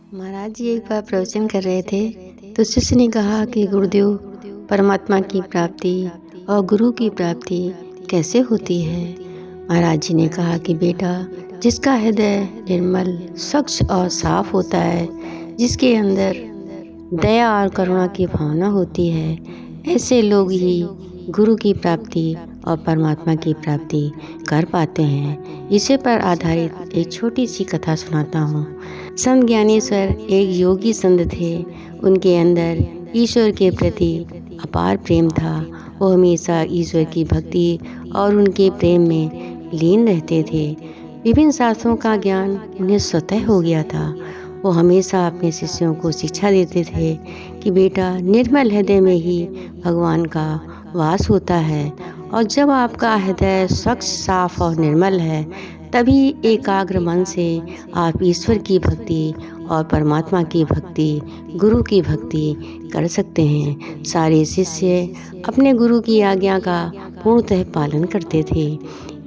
महाराज जी एक बार प्रवचन कर रहे थे तो शिष्य ने कहा कि गुरुदेव, परमात्मा की प्राप्ति और गुरु की प्राप्ति कैसे होती है। महाराज जी ने कहा कि बेटा, जिसका हृदय निर्मल, स्वच्छ और साफ होता है, जिसके अंदर दया और करुणा की भावना होती है, ऐसे लोग ही गुरु की प्राप्ति और परमात्मा की प्राप्ति कर पाते हैं। इसी पर आधारित एक छोटी सी कथा सुनाता हूँ। संत ज्ञानेश्वर एक योगी संत थे। उनके अंदर ईश्वर के प्रति अपार प्रेम था। वो हमेशा ईश्वर की भक्ति और उनके प्रेम में लीन रहते थे। विभिन्न शास्त्रों का ज्ञान उन्हें स्वतः हो गया था। वो हमेशा अपने शिष्यों को शिक्षा देते थे कि बेटा, निर्मल हृदय में ही भगवान का वास होता है, और जब आपका हृदय स्वच्छ, साफ और निर्मल है, तभी एकाग्र मन से आप ईश्वर की भक्ति और परमात्मा की भक्ति, गुरु की भक्ति कर सकते हैं। सारे शिष्य अपने गुरु की आज्ञा का पूर्णतः पालन करते थे।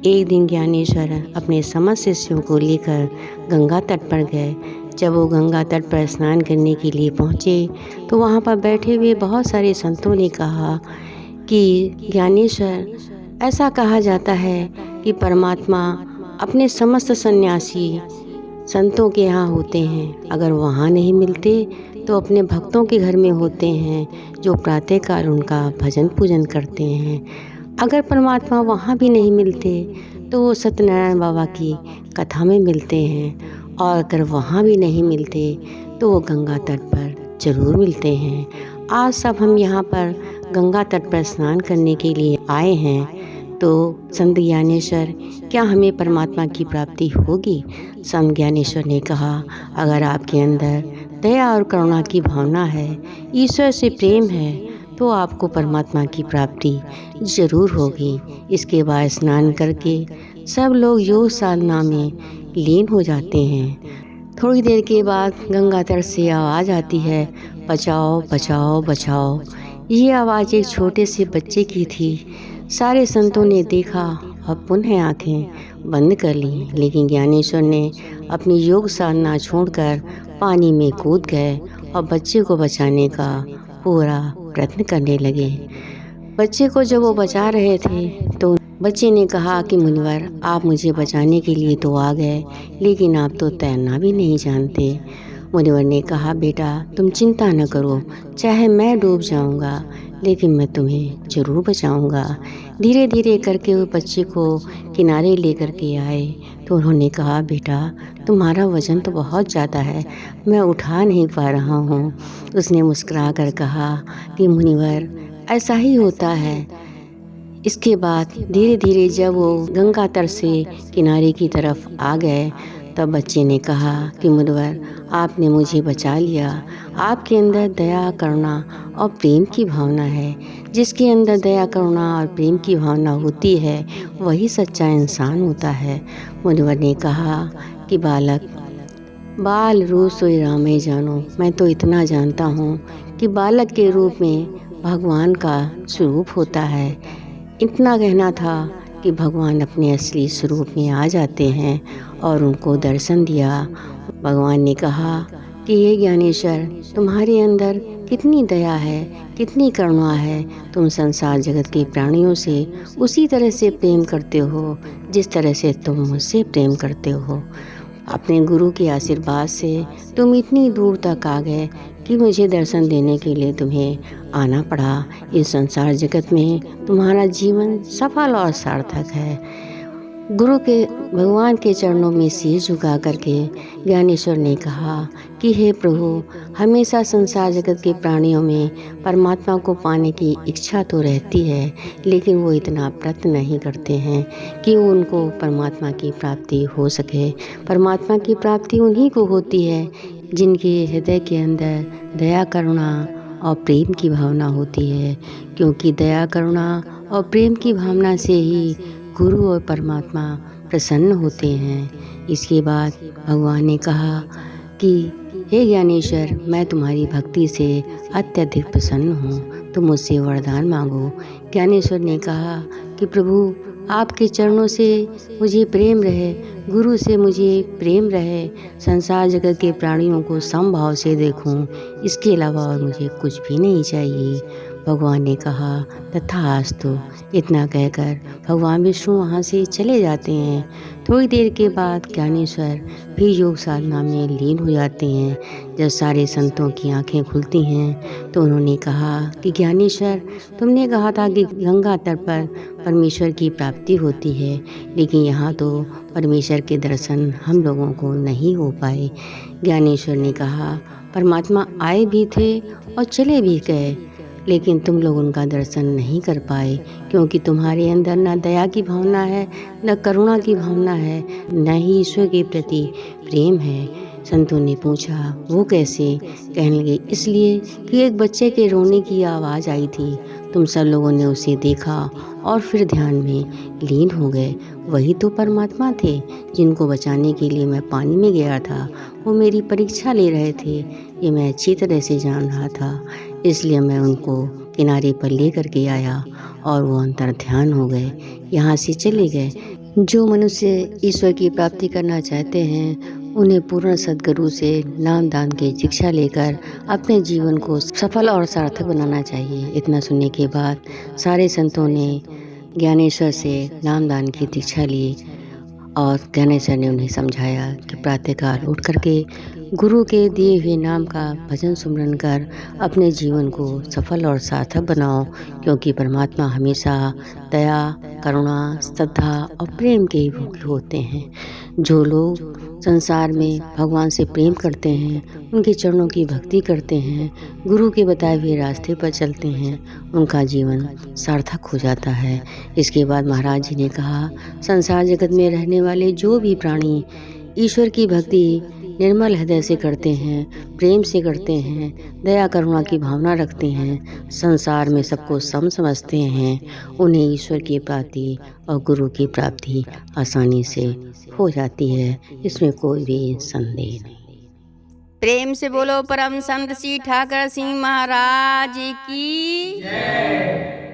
एक दिन ज्ञानेश्वर अपने समस्त शिष्यों को लेकर गंगा तट पर गए। जब वो गंगा तट पर स्नान करने के लिए पहुँचे तो वहाँ पर बैठे हुए बहुत सारे संतों ने कहा कि ज्ञानेश्वर, ऐसा कहा जाता है कि परमात्मा अपने समस्त सन्यासी संतों के यहाँ होते हैं। अगर वहाँ नहीं मिलते तो अपने भक्तों के घर में होते हैं, जो प्रातःकाल उनका भजन पूजन करते हैं। अगर परमात्मा वहाँ भी नहीं मिलते तो वो सत्यनारायण बाबा की कथा में मिलते हैं, और अगर वहाँ भी नहीं मिलते तो वो गंगा तट पर जरूर मिलते हैं। आज सब हम यहाँ पर गंगा तट पर स्नान करने के लिए आए हैं, तो संत ज्ञानेश्वर, क्या हमें परमात्मा की प्राप्ति होगी? संत ज्ञानेश्वर ने कहा, अगर आपके अंदर दया और करुणा की भावना है, ईश्वर से प्रेम है, तो आपको परमात्मा की प्राप्ति जरूर होगी। इसके बाद स्नान करके सब लोग योग साधना में लीन हो जाते हैं। थोड़ी देर के बाद गंगा तट से आवाज़ आती है, बचाओ बचाओ बचाओ। ये आवाज़ एक छोटे से बच्चे की थी। सारे संतों ने देखा और पुनः आंखें बंद कर ली, लेकिन ज्ञानेश्वर ने अपनी योग साधना छोड़कर पानी में कूद गए और बच्चे को बचाने का पूरा प्रयत्न करने लगे। बच्चे को जब वो बचा रहे थे तो बच्चे ने कहा कि मुनिवर, आप मुझे बचाने के लिए तो आ गए, लेकिन आप तो तैरना भी नहीं जानते। मुनिवर ने कहा, बेटा तुम चिंता न करो, चाहे मैं डूब जाऊंगा, लेकिन मैं तुम्हें ज़रूर बचाऊंगा। धीरे धीरे करके वो बच्चे को किनारे लेकर के आए तो उन्होंने कहा, बेटा तुम्हारा वज़न तो बहुत ज़्यादा है, मैं उठा नहीं पा रहा हूँ। उसने मुस्कुरा कर कहा कि मुनिवर, ऐसा ही होता है। इसके बाद धीरे धीरे जब वो गंगा तट से किनारे की तरफ आ गए तब बच्चे ने कहा कि मुनिवर, आपने मुझे बचा लिया। आपके अंदर दया, करुणा और प्रेम की भावना है। जिसके अंदर दया, करुणा और प्रेम की भावना होती है, वही सच्चा इंसान होता है। मुनिवर ने कहा कि बालक, बाल रूप सोई रामे जानो। मैं तो इतना जानता हूँ कि बालक के रूप में भगवान का स्वरूप होता है। इतना कहना था कि भगवान अपने असली स्वरूप में आ जाते हैं और उनको दर्शन दिया। भगवान ने कहा कि ये ज्ञानेश्वर, तुम्हारे अंदर कितनी दया है, कितनी करुणा है। तुम संसार जगत के प्राणियों से उसी तरह से प्रेम करते हो जिस तरह से तुम मुझसे प्रेम करते हो। अपने गुरु के आशीर्वाद से तुम इतनी दूर तक आ गए कि मुझे दर्शन देने के लिए तुम्हें आना पड़ा। इस संसार जगत में तुम्हारा जीवन सफल और सार्थक है। गुरु के, भगवान के चरणों में सिर झुका करके ज्ञानेश्वर ने कहा कि हे प्रभु, हमेशा संसार जगत के प्राणियों में परमात्मा को पाने की इच्छा तो रहती है, लेकिन वो इतना प्रयत्न नहीं करते हैं कि उनको परमात्मा की प्राप्ति हो सके। परमात्मा की प्राप्ति उन्हीं को होती है जिनके हृदय के अंदर दया, करुणा और प्रेम की भावना होती है, क्योंकि दया, करुणा और प्रेम की भावना से ही गुरु और परमात्मा प्रसन्न होते हैं। इसके बाद भगवान ने कहा कि हे ज्ञानेश्वर, मैं तुम्हारी भक्ति से अत्यधिक प्रसन्न हूँ, तुम मुझसे वरदान मांगो। ज्ञानेश्वर ने कहा कि प्रभु, आपके चरणों से मुझे प्रेम रहे, गुरु से मुझे प्रेम रहे, संसार जगत के प्राणियों को समभाव से देखूं, इसके अलावा और मुझे कुछ भी नहीं चाहिए। भगवान ने कहा तथास्तु। इतना कहकर भगवान विष्णु वहाँ से चले जाते हैं। थोड़ी देर के बाद ज्ञानेश्वर भी योग साधना में लीन हो जाते हैं। जब सारे संतों की आंखें खुलती हैं तो उन्होंने कहा कि ज्ञानेश्वर, तुमने कहा था कि गंगा तट पर परमेश्वर की प्राप्ति होती है, लेकिन यहाँ तो परमेश्वर के दर्शन हम लोगों को नहीं हो पाए। ज्ञानेश्वर ने कहा परमात्मा आए भी थे और चले भी गए, लेकिन तुम लोग उनका दर्शन नहीं कर पाए, क्योंकि तुम्हारे अंदर न दया की भावना है, न करुणा की भावना है, न ही ईश्वर के प्रति प्रेम है। संतों ने पूछा वो कैसे? कहने लगे इसलिए कि एक बच्चे के रोने की आवाज़ आई थी, तुम सब लोगों ने उसे देखा और फिर ध्यान में लीन हो गए। वही तो परमात्मा थे जिनको बचाने के लिए मैं पानी में गया था। वो मेरी परीक्षा ले रहे थे, ये मैं अच्छी तरह से जान रहा था, इसलिए मैं उनको किनारे पर ले करके आया और वो अंतर ध्यान हो गए, यहाँ से चले गए। जो मनुष्य ईश्वर की प्राप्ति करना चाहते हैं उन्हें पूर्ण सद्गुरु से नाम दान की शिक्षा लेकर अपने जीवन को सफल और सार्थक बनाना चाहिए। इतना सुनने के बाद सारे संतों ने ज्ञानेश्वर से नाम दान की दीक्षा ली और ज्ञानेश्वर ने उन्हें समझाया कि प्रातःकाल उठ करके गुरु के दिए हुए नाम का भजन सुमरन कर अपने जीवन को सफल और सार्थक बनाओ, क्योंकि परमात्मा हमेशा दया, करुणा, श्रद्धा और प्रेम के ही भूखे होते हैं। जो लोग संसार में भगवान से प्रेम करते हैं, उनके चरणों की भक्ति करते हैं, गुरु के बताए हुए रास्ते पर चलते हैं, उनका जीवन सार्थक हो जाता है। इसके बाद महाराज जी ने कहा संसार जगत में रहने वाले जो भी प्राणी ईश्वर की भक्ति निर्मल हृदय से करते हैं, प्रेम से करते हैं, दया करुणा की भावना रखते हैं, संसार में सबको सम समझते हैं, उन्हें ईश्वर की प्राप्ति और गुरु की प्राप्ति आसानी से हो जाती है, इसमें कोई भी संदेह नहीं। प्रेम से बोलो परम संत श्री ठाकर सिंह महाराज की जय।